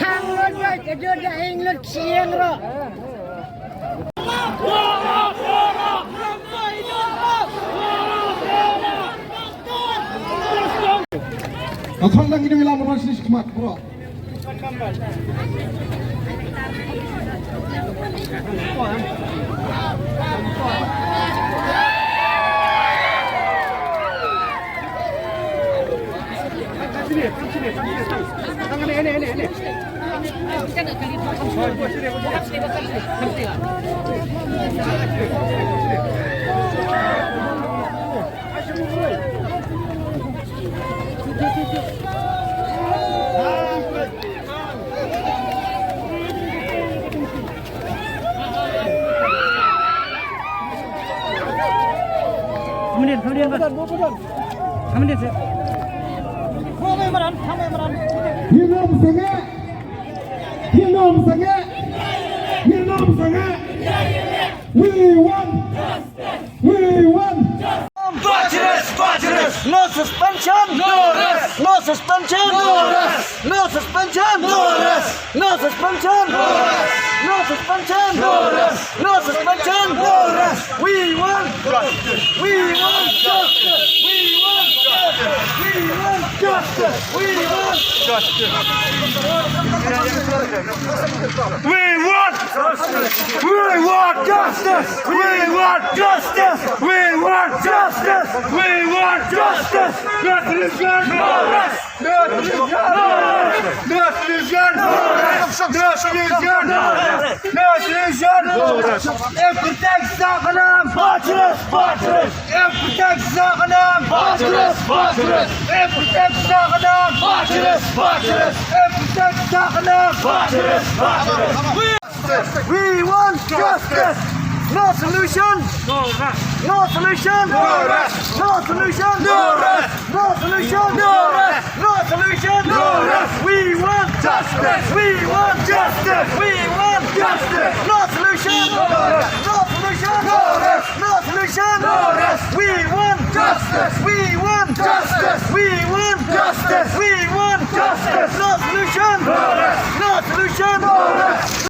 ทางรถใหญ่จะเดินเองรถเชียงหรอ Akan lagi ni wilayah Malaysia sekemat, bro. Kemudian sih. Hinom sangat, hinom sangat, hinom sangat. We want, we want. Budget! No suspension! No rest! No suspension! No rest! No suspension! No rest! No suspension! No rest! No suspension! No rest! No suspension! No rest! We want justice! We want justice! We want justice! We want justice! We want justice! We want justice! We want justice! We want justice! We want justice! We want justice! Revolution! No rest! Revolution! No rest! Revolution! No rest! Revolution! No rest! Revolution! No rest! Everything Zaghanam! Budget! Budget! Everything Zaghanam! Budget! Budget! Everything Zaghanam! Budget! Budget! Everything Zaghanam! Budget! Budget! We want justice! No solution! No rest! No solution! No rest! No solution! No rest! No solution! No rest! No solution! No rest! We want justice! We want justice! We want justice! No solution! No